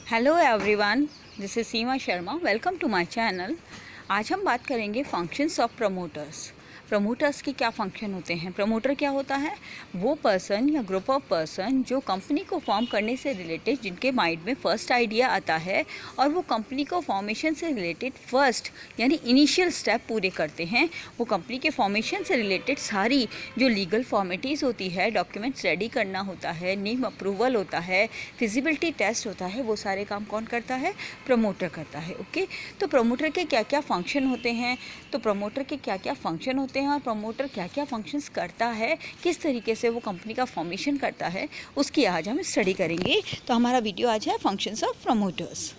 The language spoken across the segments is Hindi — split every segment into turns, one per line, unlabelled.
Hello everyone, this is Seema Sharma. Welcome to my channel. आज हम बात करेंगे फंक्शंस ऑफ प्रमोटर्स। प्रमोटर्स के क्या फंक्शन होते हैं। प्रमोटर क्या होता है? वो पर्सन या ग्रुप ऑफ पर्सन जो कंपनी को फॉर्म करने से रिलेटेड, जिनके माइंड में फर्स्ट आइडिया आता है और वो कंपनी को फॉर्मेशन से रिलेटेड फर्स्ट यानी इनिशियल स्टेप पूरे करते हैं। वो कंपनी के फॉर्मेशन से रिलेटेड सारी जो लीगल फॉर्मेलिटीज़ होती है, डॉक्यूमेंट्स रेडी करना होता है, नेम अप्रूवल होता है, फिजिबिलिटी टेस्ट होता है, वो सारे काम कौन करता है? प्रमोटर करता है। ओके, तो प्रमोटर के क्या क्या फंक्शन होते हैं, तो प्रमोटर के क्या क्या फंक्शन होते हैं और प्रमोटर क्या क्या फंक्शंस करता है, किस तरीके से वो कंपनी का फॉर्मेशन करता है, उसकी आज हम स्टडी करेंगे। तो हमारा वीडियो आज है फंक्शंस ऑफ प्रमोटर्स।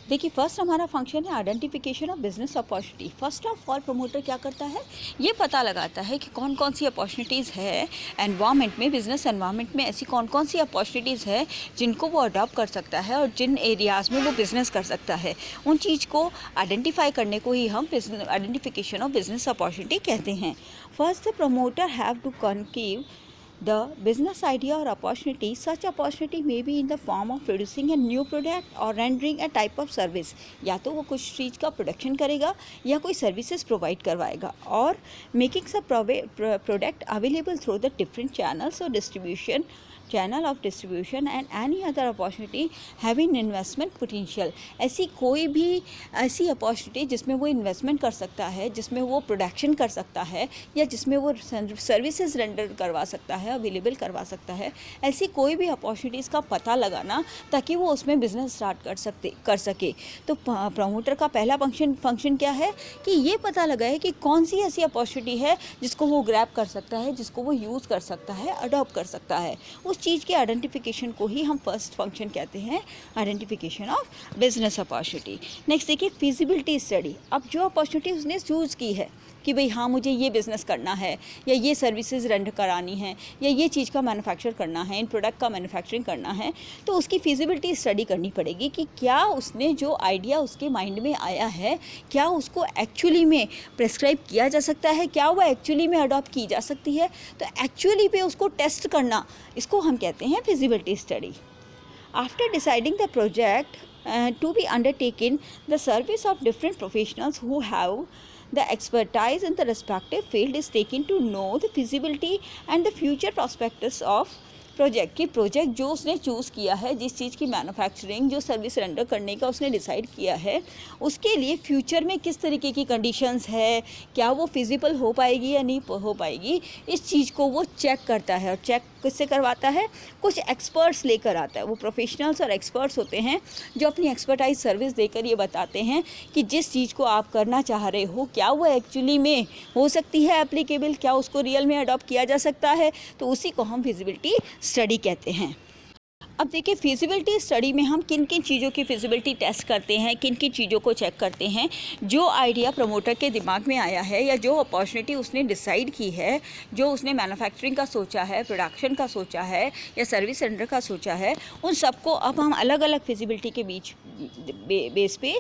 देखिए, फर्स्ट हमारा फंक्शन है identification of business opportunity. First of all promoter क्या करता है? ये पता लगाता है कि कौन कौन सी अपॉर्चुनिटीज़ है एनवायरनमेंट में, बिजनेस एनवायरनमेंट में ऐसी कौन कौन सी अपॉर्चुनिटीज़ है जिनको वो अडॉप्ट कर सकता है और जिन एरियाज़ में वो बिज़नेस कर सकता है। उन चीज़ को आइडेंटिफाई करने को ही हम आइडेंटिफिकेशन ऑफ बिजनेस अपॉर्चुनिटी कहते हैं। First the promoter have to conceive the business idea or opportunity. Such opportunity may be in the form of producing a new product or rendering a type of service. या तो वो कुछ चीज़ का प्रोडक्शन करेगा या कोई सर्विसेज प्रोवाइड करवाएगा, और मेकिंग सब product available through the different channels और distribution channel of distribution and any other opportunity having investment potential. ऐसी कोई भी ऐसी अपॉर्चुनिटी जिसमें वो इन्वेस्टमेंट कर सकता है, जिसमें वो प्रोडक्शन कर सकता है या जिसमें वो सर्विसेज रेंडर करवा सकता है, अवेलेबल करवा सकता है, ऐसी कोई भी अपॉर्चुनिटीज़ का पता लगाना ताकि वो उसमें बिजनेस स्टार्ट कर सके। तो प्रमोटर का पहला फंक्शन क्या है कि ये पता लगाए कि कौन सी ऐसी अपॉर्चुनिटी है जिसको वो ग्रैब कर सकता है, जिसको वो यूज़ कर सकता है, अडॉप्ट कर सकता है। उस चीज़ के आइडेंटिफिकेशन को ही हम फर्स्ट फंक्शन कहते हैं, identification of business opportunity. Next देखिए, फिजिबिलिटी स्टडी। अब जो अपॉर्चुनिटी उसने चूज़ की है कि भाई हाँ, मुझे ये बिज़नेस करना है या ये सर्विसेज रेंडर करानी है या ये चीज़ का मैन्युफैक्चर करना है, इन प्रोडक्ट का मैन्युफैक्चरिंग करना है, तो उसकी फिजिबिलिटी स्टडी करनी पड़ेगी कि क्या उसने जो आइडिया उसके माइंड में आया है, क्या उसको एक्चुअली में प्रेस्क्राइब किया जा सकता है, क्या वो एक्चुअली में अडॉप्ट की जा सकती है। तो एक्चुअली पे उसको टेस्ट करना, इसको हम कहते हैं feasibility study. After deciding the project to be undertaken, the service of different professionals who have the expertise in the respective field is taken to know the feasibility and the future prospects of project. की प्रोजेक्ट जो उसने चूज़ किया है, जिस चीज़ की मैन्युफैक्चरिंग, जो सर्विस रेंडर करने का उसने डिसाइड किया है, उसके लिए फ्यूचर में किस तरीके की कंडीशंस है, क्या वो फिजिबल हो पाएगी या नहीं हो पाएगी, इस चीज़ को वो चेक करता है। और चेक किससे करवाता है? कुछ एक्सपर्ट्स लेकर आता है। वो प्रोफेशनल्स और एक्सपर्ट्स होते हैं जो अपनी एक्सपर्टाइज सर्विस देकर ये बताते हैं कि जिस चीज़ को आप करना चाह रहे हो, क्या वो एक्चुअली में हो सकती है एप्लीकेबल, क्या उसको रियल में अडॉप्ट किया जा सकता है। तो उसी को हम फिजिबिलिटी स्टडी कहते हैं। अब देखिए, फिजिबिलिटी स्टडी में हम किन किन चीज़ों की फिजिबिलिटी टेस्ट करते हैं, किन किन चीज़ों को चेक करते हैं। जो आइडिया प्रमोटर के दिमाग में आया है या जो अपॉर्चुनिटी उसने डिसाइड की है, जो उसने मैन्युफैक्चरिंग का सोचा है, प्रोडक्शन का सोचा है या सर्विस सेंटर का सोचा है, उन सबको अब हम अलग अलग फिजिबिलिटी के बीच बेस पे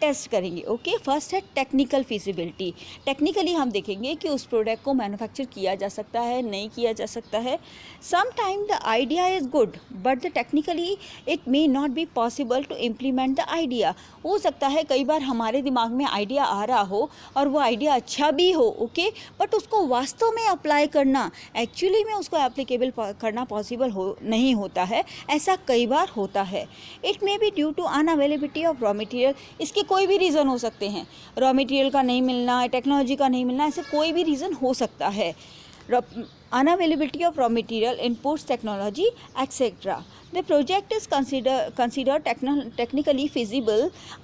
टेस्ट करेंगे। ओके, फर्स्ट है टेक्निकल फिजिबिलिटी। टेक्निकली हम देखेंगे कि उस प्रोडक्ट को मैन्युफैक्चर किया जा सकता है, नहीं किया जा सकता है। Some time the idea is good but the technically it may not be possible to implement the idea. हो सकता है कई बार हमारे दिमाग में आइडिया आ रहा हो और वो आइडिया अच्छा भी हो, ओके, बट उसको वास्तव में अप्लाई करना, एक्चुअली में उसको एप्लीकेबल करना पॉसिबल नहीं होता है। ऐसा कई बार होता है। It may be due to unavailability of raw material. इसके कोई भी रीज़न हो सकते हैं, रॉ मटेरियल का नहीं मिलना, टेक्नोलॉजी का नहीं मिलना, ऐसे कोई भी रीज़न हो सकता है। unavailability of raw material, inputs, technology, etc. The project is considered technically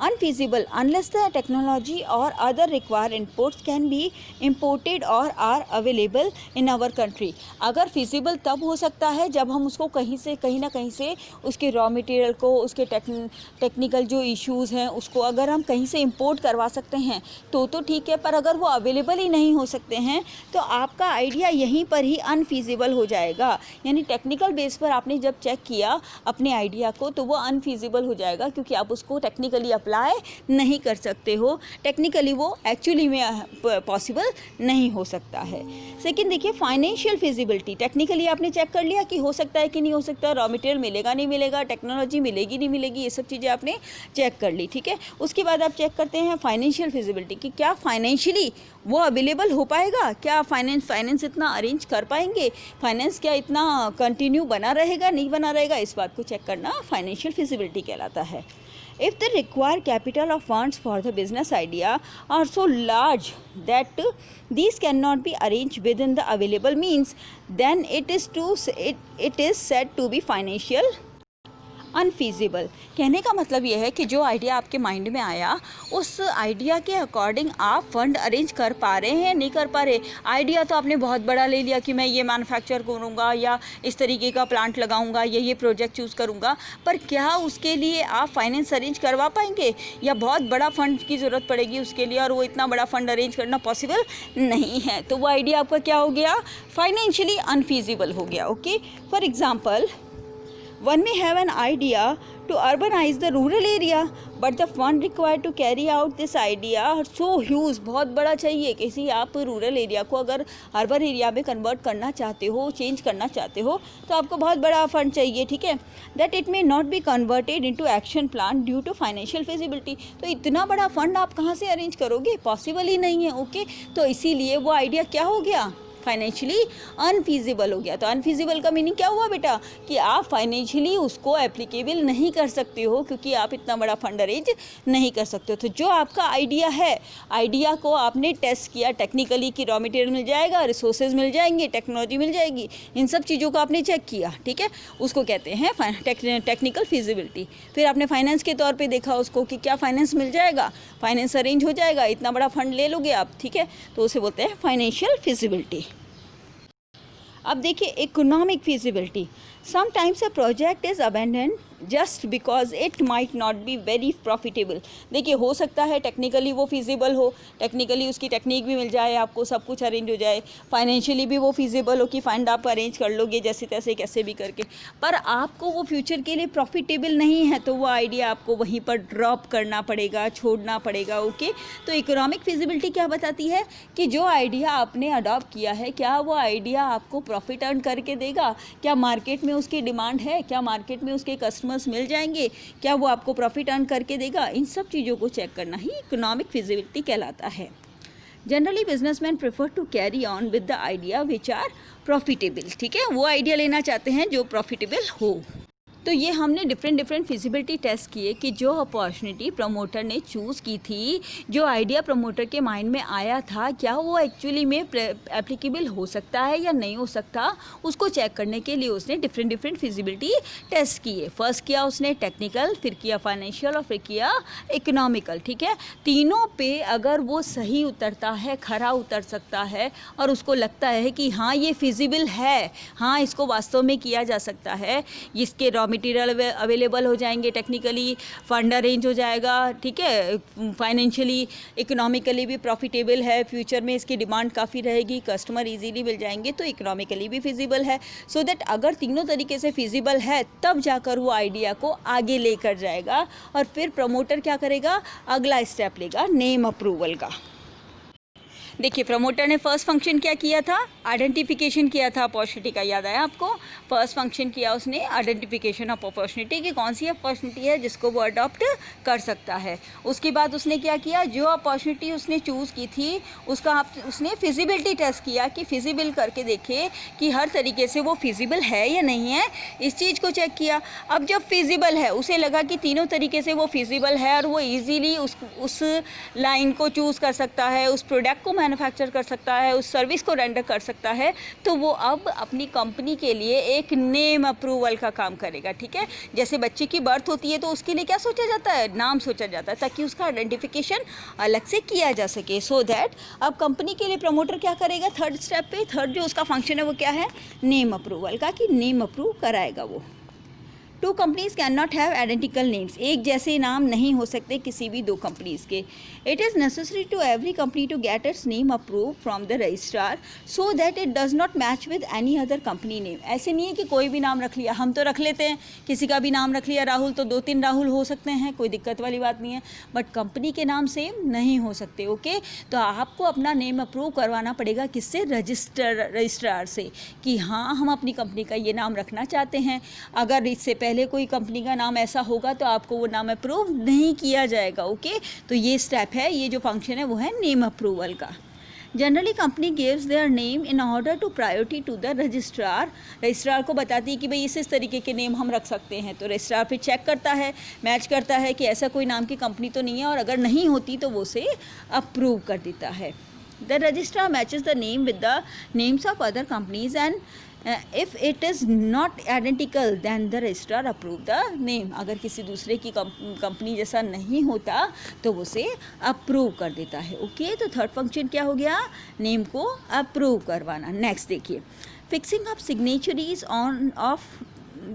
unfeasible unless the technology or other required inputs can be imported or are available in our country. अगर feasible तब हो सकता है जब हम उसको कहीं ना कहीं से उसके raw material को, उसके टेक्निकल जो issues हैं उसको अगर हम कहीं से import करवा सकते हैं तो ठीक है, पर अगर वो available ही नहीं हो सकते हैं तो आपका आइडिया यहीं पर ही अनफीजिबल हो जाएगा। यानी टेक्निकल बेस पर आपने जब चेक किया अपने आइडिया को तो वो अनफीजिबल हो जाएगा, क्योंकि आप उसको टेक्निकली अप्लाई नहीं कर सकते हो, टेक्निकली वो एक्चुअली में पॉसिबल नहीं हो सकता है। सेकंड देखिए फाइनेंशियल फिजिबिलिटी, टेक्निकली आपने चेक कर लिया कि हो सकता है कि नहीं हो सकता, रॉ मटेरियल मिलेगा नहीं मिलेगा, टेक्नोलॉजी मिलेगी नहीं मिलेगी, ये सब चीज़ें आपने चेक कर ली, ठीक है। उसके बाद आप चेक करते हैं फाइनेंशियल फिजिबिलिटी कि क्या फाइनेंशियली वो अवेलेबल हो पाएगा, क्या फाइनेंस इतना अरेंज कर पाएंगे, फाइनेंस क्या इतना कंटिन्यू बना रहेगा नहीं बना रहेगा, इस बात को चेक करना फाइनेंशियल फिजिबिलिटी कहलाता है। If the required capital of funds for the business idea are so large that these cannot be arranged within the available means, then it is said to be financial unfeasible. कहने का मतलब ये है कि जो आइडिया आपके माइंड में आया उस आइडिया के अकॉर्डिंग आप फंड अरेंज कर पा रहे हैं नहीं कर पा रहे। आइडिया तो आपने बहुत बड़ा ले लिया कि मैं ये मैन्युफैक्चर करूँगा या इस तरीके का प्लांट लगाऊंगा या ये प्रोजेक्ट चूज़ करूँगा, पर क्या उसके लिए आप फाइनेंस अरेंज करवा पाएंगे या बहुत बड़ा फंड की ज़रूरत पड़ेगी उसके लिए, और वो इतना बड़ा फंड अरेंज करना पॉसिबल नहीं है, तो वो आइडिया आपका क्या हो गया, फाइनेंशियली अनफीजिबल हो गया। Okay, for example one may have an idea to urbanize the rural area, but the fund required to carry out this idea are so huge, बहुत बड़ा चाहिए। किसी आप रूरल एरिया को अगर अर्बन एरिया में कन्वर्ट करना चाहते हो, चेंज करना चाहते हो, तो आपको बहुत बड़ा फंड चाहिए, ठीक है। That it may not be converted into action plan due to financial feasibility, तो इतना बड़ा फंड आप कहाँ से अरेंज करोगे, पॉसिबल ही नहीं है। ओके, तो इसीलिए वो आइडिया क्या हो गया, फाइनेंशियली अनफीजिबल हो गया। तो अनफीजिबल का मीनिंग क्या हुआ बेटा, कि आप फाइनेंशियली उसको एप्लीकेबल नहीं कर सकते हो, क्योंकि आप इतना बड़ा फंड अरेंज नहीं कर सकते हो। तो जो आपका आइडिया है, आइडिया को आपने टेस्ट किया टेक्निकली कि रॉ मटेरियल मिल जाएगा, रिसोर्सेज मिल जाएंगे, टेक्नोलॉजी मिल जाएगी, इन सब चीज़ों को आपने चेक किया, ठीक है, उसको कहते हैं टेक्निकल फिजिबिलिटी। फिर आपने फाइनेंस के तौर पर देखा उसको कि क्या फाइनेंस मिल जाएगा, फाइनेंस अरेंज हो जाएगा, इतना बड़ा फंड ले लोगे आप, ठीक है, तो उसे बोलते हैं फाइनेंशियल फिजिबिलिटी। अब देखिए economic feasibility, sometimes a project is abandon just because it might not be very profitable. देखिए हो सकता है टेक्निकली वो फिजिबल हो, टेक्निकली उसकी टेक्निक भी मिल जाए आपको, सब कुछ अरेंज हो जाए, फाइनेंशियली भी वो फिजिबल हो कि फंड आप अरेंज कर लोगे जैसे तैसे कैसे भी करके, पर आपको वो फ्यूचर के लिए प्रॉफिटेबल नहीं है, तो वो आइडिया आपको वहीं पर ड्रॉप करना पड़ेगा, छोड़ना पड़ेगा। ओके, तो इकोनॉमिक फिजिबिलिटी क्या बताती है कि जो आइडिया आपने अडॉप्ट किया है, क्या वो आइडिया आपको प्रॉफिट अर्न करके देगा, क्या मार्केट में उसकी डिमांड है, क्या मार्केट में उसके कस्टमर्स मिल जाएंगे, क्या वो आपको प्रॉफिट अर्न करके देगा, इन सब चीज़ों को चेक करना ही इकोनॉमिक फिजिबिलिटी कहलाता है। Generally businessman prefer to carry on with the idea which are profitable, ठीक है, वो आइडिया लेना चाहते हैं जो प्रॉफिटेबल हो। तो ये हमने डिफरेंट फिजिबिलिटी टेस्ट किए कि जो अपॉर्चुनिटी प्रमोटर ने चूज़ की थी, जो आइडिया प्रमोटर के माइंड में आया था, क्या वो एक्चुअली में एप्लीकेबल हो सकता है या नहीं हो सकता, उसको चेक करने के लिए उसने डिफरेंट फिजिबिलिटी टेस्ट किए। फर्स्ट किया उसने टेक्निकल, फिर किया फाइनेंशियल और फिर किया इकोनॉमिकल, ठीक है। तीनों पे अगर वो सही उतरता है, खरा उतर सकता है और उसको लगता है कि हाँ ये फिजिबल है, हाँ इसको वास्तव में किया जा सकता है, इसके रॉ मटेरियल अवेलेबल हो जाएंगे, टेक्निकली फंड अरेंज हो जाएगा, ठीक है, फाइनेंशियली इकोनॉमिकली भी प्रॉफिटेबल है, फ्यूचर में इसकी डिमांड काफ़ी रहेगी, कस्टमर इजीली मिल जाएंगे, तो इकोनॉमिकली भी फिजिबल है। सो दैट अगर तीनों तरीके से फिजिबल है तब जाकर वो आइडिया को आगे लेकर जाएगा, और फिर प्रमोटर क्या करेगा, अगला स्टेप लेगा नेम अप्रूवल का। देखिए प्रमोटर ने फर्स्ट फंक्शन क्या किया था, आइडेंटिफिकेशन किया था अपॉर्चुनिटी का, याद आया आपको, फर्स्ट फंक्शन किया उसने आइडेंटिफिकेशन ऑफ अपॉर्चुनिटी की, कौन सी अपॉर्चुनिटी है जिसको वो अडॉप्ट कर सकता है। उसके बाद उसने क्या किया, जो अपॉर्चुनिटी उसने चूज़ की थी उसका उसने फिजिबिलिटी टेस्ट किया कि फिजिबल करके देखे कि हर तरीके से वो फिजिबल है या नहीं है, इस चीज़ को चेक किया। अब जब फिजिबल है, उसे लगा कि तीनों तरीके से वो फिजिबल है और वो ईजीली उस लाइन को चूज़ कर सकता है, उस प्रोडक्ट को मैन्युफैक्चर कर सकता है, उस सर्विस को रेंडर कर सकता है, तो वो अब अपनी कंपनी के लिए एक नेम अप्रूवल का काम करेगा, ठीक है। जैसे बच्चे की बर्थ होती है तो उसके लिए क्या सोचा जाता है, नाम सोचा जाता है, ताकि उसका आइडेंटिफिकेशन अलग से किया जा सके। सो दैट अब कंपनी के लिए प्रमोटर क्या करेगा, थर्ड स्टेप पे, थर्ड जो उसका फंक्शन है वो क्या है, नेम अप्रूवल का, कि नेम अप्रूव कराएगा वो। Two companies can not have identical names, एक जैसे नाम नहीं हो सकते किसी भी दो कंपनीज के. It is necessary to every company to get its name approve from the registrar so that it does not match with any other company name. ऐसे नहीं है कि कोई भी नाम रख लिया, हम तो रख लेते हैं, किसी का भी नाम रख लिया राहुल, तो 2-3 राहुल हो सकते हैं, कोई दिक्कत वाली बात नहीं है, बट कंपनी के नाम सेम नहीं हो सकते. ओके, तो आपको अपना नेम अप्रूव करवाना पड़ेगा किससे? रजिस्ट्रार से, कि हाँ हम अपनी कंपनी का ये नाम रखना चाहते हैं. अगर इससे पहले कोई कंपनी का नाम ऐसा होगा तो आपको वो नाम अप्रूव नहीं किया जाएगा. ओके, तो ये स्टेप है, ये जो फंक्शन है वो है नेम अप्रूवल का. Generally company gives their name in order to priority to the registrar. Registrar को बताती है कि भाई इस तरीके के नेम हम रख सकते हैं, तो रजिस्ट्रार फिर चेक करता है, मैच करता है कि ऐसा कोई नाम की कंपनी तो नहीं है, और अगर नहीं होती तो वो उसे अप्रूव कर देता है. The registrar matches the name with the names of other companies and if it is not identical then the registrar approve the name. अगर किसी दूसरे की कंपनी जैसा नहीं होता तो वो उसे अप्रूव कर देता है. ओके, तो थर्ड फंक्शन क्या हो गया? नेम को अप्रूव करवाना. नेक्स्ट देखिए, fixing of signatories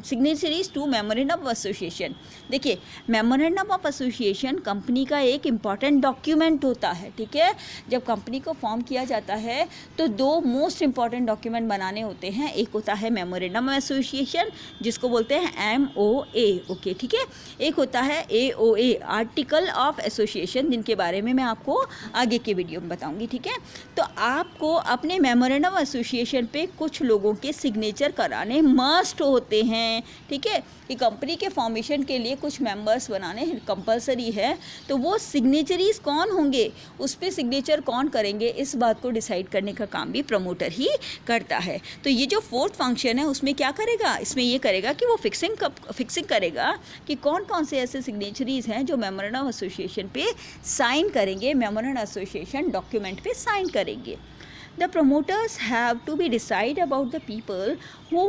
signatories to memorandum of association. देखिए, मेमोरेंडम ऑफ एसोसिएशन कंपनी का एक इम्पॉर्टेंट डॉक्यूमेंट होता है. ठीक है, जब कंपनी को फॉर्म किया जाता है तो दो मोस्ट इम्पॉर्टेंट डॉक्यूमेंट बनाने होते हैं. एक होता है मेमोरेंडम ऑफ एसोसिएशन, जिसको बोलते हैं MOA. ओके, ठीक है. एक होता है AOA, आर्टिकल ऑफ एसोसिएशन, जिनके बारे में मैं आपको आगे के वीडियो में बताऊँगी. ठीक है, तो आपको अपने मेमोरेंडम ऑफ एसोसिएशन पे कुछ लोगों के सिग्नेचर कराने मस्ट होते हैं. ठीक है, कि कंपनी के फॉर्मेशन के लिए कुछ मेंबर्स बनाने कंपलसरी है, तो वो सिग्नेचरीज कौन होंगे, उस पर सिग्नेचर कौन करेंगे, इस बात को डिसाइड करने का काम भी प्रमोटर ही करता है. तो ये जो फोर्थ फंक्शन है उसमें क्या करेगा? इसमें ये करेगा कि वो फिक्सिंग करेगा कि कौन कौन से ऐसे सिग्नेचरीज हैं जो मेमोरेंडम एसोसिएशन पे साइन करेंगे, मेमोरेंडम एसोसिएशन डॉक्यूमेंट पे साइन करेंगे. The promoters have to be decide about the people who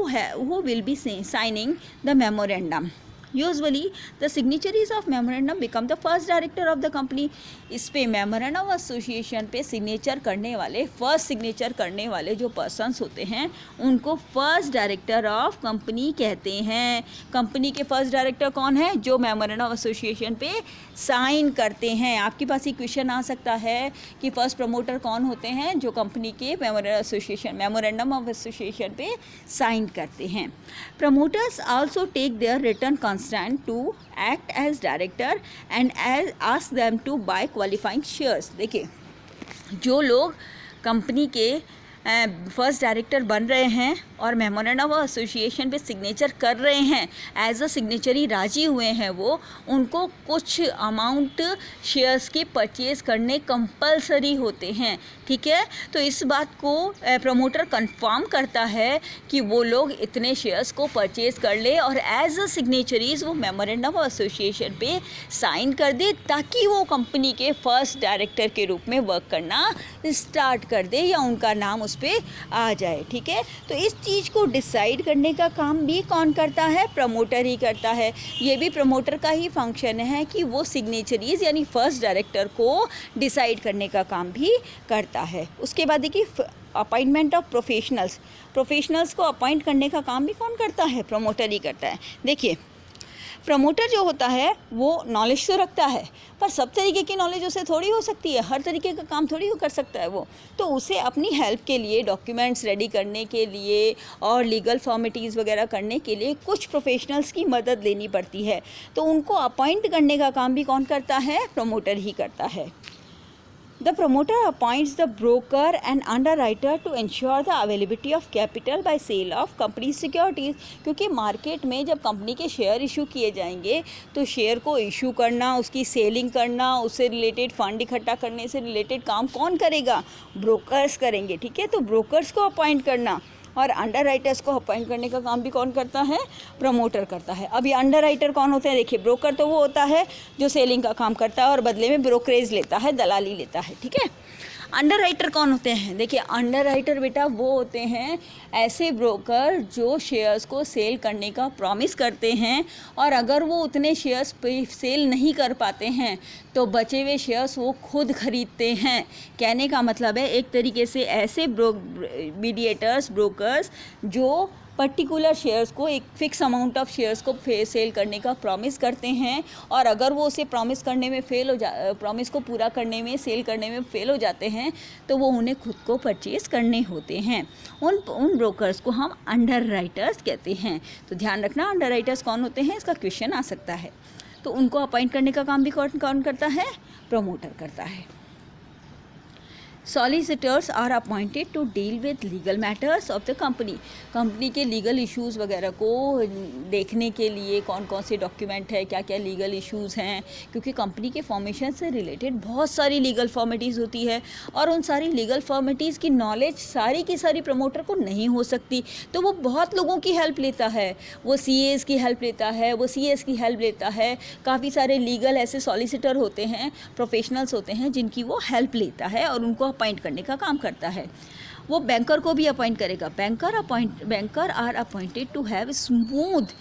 will be signing the memorandum. Usually, the signatories of memorandum become the first director of the company. इस पे मेमोरेंडम एसोसिएशन पे सिग्नेचर करने वाले, फर्स्ट सिग्नेचर करने वाले जो पर्सन्स होते हैं उनको फर्स्ट डायरेक्टर ऑफ कंपनी कहते हैं. कंपनी के फर्स्ट डायरेक्टर कौन है? जो मेमोरेंडम एसोसिएशन पे साइन करते हैं. आपके पास ये क्वेश्चन आ सकता है कि फर्स्ट प्रमोटर कौन होते हैं? जो कंपनी के मेमोरेंडम ऑफ एसोसिएशन पे साइन करते हैं. Promoters also take their return consent to act as director and ask them to buy qualifying shares. देखिए, जो लोग कंपनी के फर्स्ट डायरेक्टर बन रहे हैं और मेमोरेंडम ऑफ एसोसिएशन पे सिग्नेचर कर रहे हैं, एज अ सिग्नेचरी राजी हुए हैं, वो उनको कुछ अमाउंट शेयर्स के परचेज करने कंपलसरी होते हैं. ठीक है, तो इस बात को प्रमोटर कंफर्म करता है कि वो लोग इतने शेयर्स को परचेज कर ले और एज अ सिग्नेचरीज वो मेमोरेंडम ऑफ एसोसिएशन पे साइन कर दे, ताकि वो कंपनी के फर्स्ट डायरेक्टर के रूप में वर्क करना स्टार्ट कर दे या उनका नाम उस पे आ जाए. ठीक है, तो इस चीज़ को डिसाइड करने का काम भी कौन करता है? प्रमोटर ही करता है. ये भी प्रमोटर का ही फंक्शन है कि वो सिग्नेचरीज यानी फर्स्ट डायरेक्टर को डिसाइड करने का काम भी करता है. उसके बाद देखिए, अपॉइंटमेंट ऑफ प्रोफेशनल्स को अपॉइंट करने का काम भी कौन करता है? प्रमोटर ही करता है. देखिए, प्रमोटर जो होता है वो नॉलेज तो रखता है, पर सब तरीके की नॉलेज उसे थोड़ी हो सकती है, हर तरीके का काम थोड़ी हो कर सकता है वो. तो उसे अपनी हेल्प के लिए, डॉक्यूमेंट्स रेडी करने के लिए और लीगल फॉर्मेलिटीज़ वगैरह करने के लिए कुछ प्रोफेशनल्स की मदद लेनी पड़ती है. तो उनको अपॉइंट करने का काम भी कौन करता है? प्रमोटर ही करता है. The promoter appoints the broker and underwriter to ensure the availability of capital by sale of company securities. क्योंकि मार्केट में जब कंपनी के शेयर इशू किए जाएंगे तो शेयर को इशू करना, उसकी सेलिंग करना, उससे रिलेटेड फंड इकट्ठा करने से रिलेटेड काम कौन करेगा? ब्रोकर्स करेंगे. ठीक है, तो ब्रोकर्स को अपॉइंट करना और अंडर राइटर्स को अपॉइंट करने का काम भी कौन करता है? प्रमोटर करता है. अब ये अंडर राइटर कौन होते हैं? देखिए, ब्रोकर तो वो होता है जो सेलिंग का काम करता है और बदले में ब्रोकरेज लेता है, दलाली लेता है. ठीक है, अंडर राइटर कौन होते हैं? देखिए, अंडर राइटर बेटा वो होते हैं ऐसे ब्रोकर जो शेयर्स को सेल करने का प्रॉमिस करते हैं, और अगर वो उतने शेयर्स पे सेल नहीं कर पाते हैं तो बचे हुए शेयर्स वो खुद खरीदते हैं. कहने का मतलब है एक तरीके से ऐसे ब्रोकर्स जो पर्टिकुलर शेयर्स को, एक फ़िक्स अमाउंट ऑफ शेयर्स को सेल करने का प्रॉमिस करते हैं, और अगर वो उसे प्रॉमिस करने में प्रॉमिस को पूरा करने में, सेल करने में फेल हो जाते हैं तो वो उन्हें खुद को परचेज़ करने होते हैं। उन ब्रोकर्स को हम अंडरराइटर्स कहते हैं। तो ध्यान रखना, अंडरराइटर्स कौन होते हैं, इसका क्वेश्चन आ सकता है। तो उनको अपॉइंट करने का काम भी कौन करता है, प्रमोटर करता है। Solicitors are appointed to deal with legal matters of the company. Company के लीगल इश्यूज़ वगैरह को देखने के लिए कौन कौन से डॉक्यूमेंट है, क्या क्या लीगल इश्यूज़ हैं, क्योंकि कंपनी के फॉर्मेशन से रिलेटेड बहुत सारी लीगल फॉर्मेलिटीज़ होती है, और उन सारी लीगल फॉर्मेलिटीज़ की नॉलेज सारी की सारी प्रमोटर को नहीं हो सकती। तो वो बहुत लोगों की हेल्प लेता है, वो CAs की हेल्प लेता है, वो CS की हेल्प लेता है। काफ़ी सारे लीगल ऐसे सॉलिसिटर होते हैं, प्रोफेशनल्स होते हैं, जिनकी वो हेल्प लेता है और उनको अपॉइंट करने का काम करता है। वो बैंकर को भी अपॉइंट करेगा। Banker are appointed to have smooth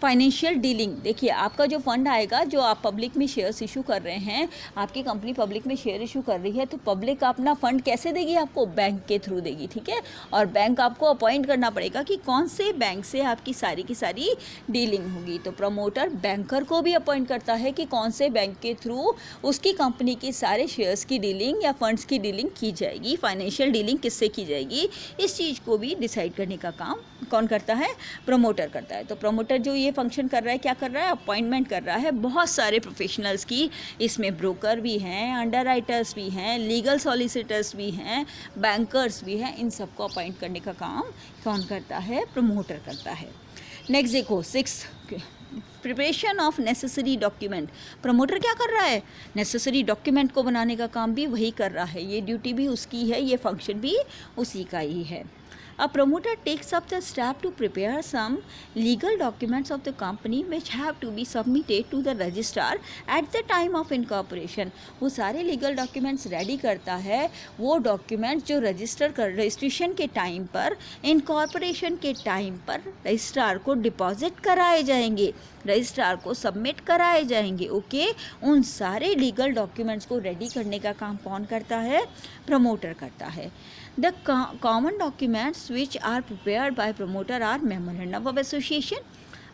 financial dealing. देखिए, आपका जो फंड आएगा, जो आप पब्लिक में शेयर्स इशू कर रहे हैं, आपकी कंपनी पब्लिक में शेयर इशू कर रही है, तो पब्लिक अपना फंड कैसे देगी आपको, बैंक के थ्रू देगी, ठीक है। और बैंक आपको अपॉइंट करना पड़ेगा कि कौन से बैंक से आपकी सारी की सारी डीलिंग होगी। तो प्रमोटर बैंकर को भी अपॉइंट करता है कि कौन से बैंक के थ्रू उसकी कंपनी के सारे शेयर्स की डीलिंग या फंड्स की डीलिंग की जाएगी, फाइनेंशियल डीलिंग किससे की जाएगी, इस चीज़ को भी डिसाइड करने का काम कौन करता है, प्रमोटर करता है। तो प्रमोटर जो ये फंक्शन कर रहा है, क्या कर रहा है, अपॉइंटमेंट कर रहा है बहुत सारे प्रोफेशनल्स की। इसमें ब्रोकर भी हैं, अंडरराइटर्स भी हैं, लीगल सॉलिसिटर्स भी हैं, बैंकर्स भी हैं। इन सबको अपॉइंट करने का काम कौन करता है, प्रमोटर करता है। नेक्स्ट देखो, 6 preparation of necessary document. Promoter क्या कर रहा है, नेसेसरी डॉक्यूमेंट को बनाने का काम भी वही कर रहा है। ये ड्यूटी भी उसकी है, ये फंक्शन भी उसी का ही है। A promoter takes up the step to prepare some legal documents of the company which have to be submitted to the registrar at the time of incorporation। वो सारे legal documents ready करता है। वो documents जो रजिस्ट्रेशन के टाइम पर, incorporation के टाइम पर रजिस्ट्रार को डिपॉजिट कराए जाएंगे, रजिस्ट्रार को सबमिट कराए जाएंगे। ओके, उन सारे लीगल डॉक्यूमेंट्स को रेडी करने का काम कौन करता है, प्रमोटर करता है। The common documents which are prepared by promoter are memorandum of association,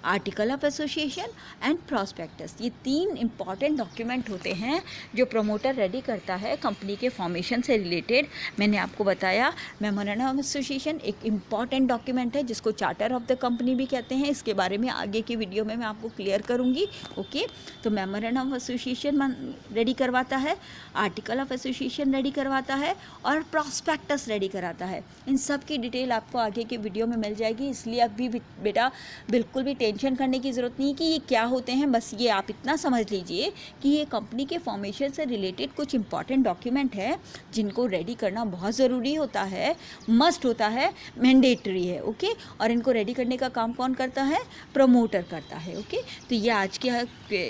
article of association and prospectus. ये 3 इंपॉर्टेंट डॉक्यूमेंट होते हैं जो प्रमोटर रेडी करता है कंपनी के फॉर्मेशन से रिलेटेड। मैंने आपको बताया मेमोरेंडम ऑफ एसोसिएशन एक इम्पॉर्टेंट डॉक्यूमेंट है जिसको चार्टर ऑफ द कंपनी भी कहते हैं। इसके बारे में आगे की वीडियो में मैं आपको क्लियर करूँगी। ओके, तो मेमोरेंडम ऑफ एसोसिएशन रेडी करवाता है, आर्टिकल ऑफ एसोसिएशन रेडी करवाता है और प्रॉस्पेक्टस रेडी कराता है। इन सब की डिटेल आपको आगे की वीडियो में मिल जाएगी, इसलिए अभी बेटा बिल्कुल भी टेंशन करने की ज़रूरत नहीं कि ये क्या होते हैं। बस ये आप इतना समझ लीजिए कि ये कंपनी के फॉर्मेशन से रिलेटेड कुछ इंपॉर्टेंट डॉक्यूमेंट है जिनको रेडी करना बहुत ज़रूरी होता है, मस्ट होता है, मैंडेटरी है। ओके, और इनको रेडी करने का काम कौन करता है, प्रमोटर करता है। ओके, तो ये आज के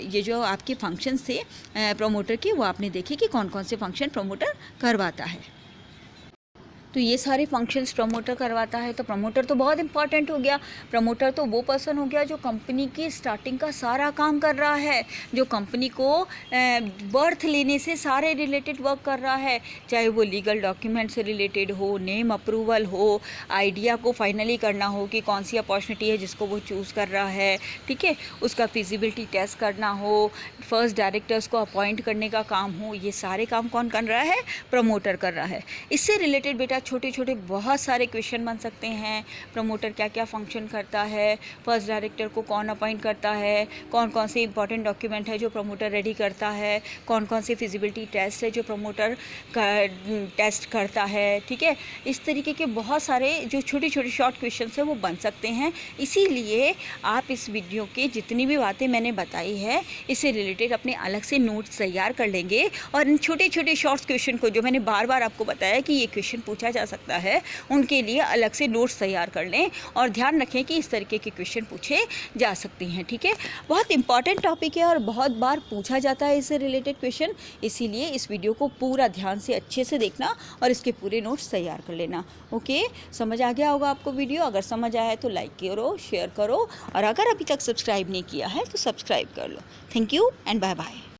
ये जो आपके फंक्शंस थे प्रमोटर के, वो आपने देखे कि कौन कौन से फंक्शन प्रमोटर करवाता है। तो ये सारे फंक्शंस प्रमोटर करवाता है। तो प्रमोटर तो बहुत इंपॉर्टेंट हो गया। प्रमोटर तो वो पर्सन हो गया जो कंपनी की स्टार्टिंग का सारा काम कर रहा है, जो कंपनी को बर्थ लेने से सारे रिलेटेड वर्क कर रहा है, चाहे वो लीगल डॉक्यूमेंट से रिलेटेड हो, नेम अप्रूवल हो, आइडिया को फाइनली करना हो कि कौन सी अपॉर्चुनिटी है जिसको वो चूज़ कर रहा है, ठीक है, उसका फिजिबिलिटी टेस्ट करना हो, फर्स्ट डायरेक्टर्स को अपॉइंट करने का काम हो, ये सारे काम कौन कर रहा है, प्रमोटर कर रहा है। इससे रिलेटेड बेटा छोटे छोटे बहुत सारे क्वेश्चन बन सकते हैं। प्रमोटर क्या क्या फंक्शन करता है, फर्स्ट डायरेक्टर को कौन अपॉइंट करता है, कौन कौन से इंपॉर्टेंट डॉक्यूमेंट है जो प्रमोटर रेडी करता है, कौन कौन से फिजिबिलिटी टेस्ट है जो प्रमोटर टेस्ट करता है, ठीक है। इस तरीके के बहुत सारे जो छोटे छोटे शॉर्ट क्वेश्चन है वो बन सकते हैं। इसीलिए आप इस वीडियो के जितनी भी बातें मैंने बताई है इससे रिलेटेड अपने अलग से नोट्स तैयार कर लेंगे, और इन छोटे छोटे शॉर्ट क्वेश्चन को जो मैंने बार बार आपको बताया कि ये क्वेश्चन पूछा जा सकता है, उनके लिए अलग से नोट्स तैयार कर लें और ध्यान रखें कि इस तरीके के क्वेश्चन पूछे जा सकते हैं, ठीक है। बहुत इंपॉर्टेंट टॉपिक है और बहुत बार पूछा जाता है इससे रिलेटेड क्वेश्चन, इसीलिए इस वीडियो को पूरा ध्यान से अच्छे से देखना और इसके पूरे नोट्स तैयार कर लेना। ओके, समझ आ गया होगा आपको वीडियो। अगर समझ आया है तो लाइक करो, शेयर करो, और अगर अभी तक सब्सक्राइब नहीं किया है तो सब्सक्राइब कर लो। Thank you and bye bye.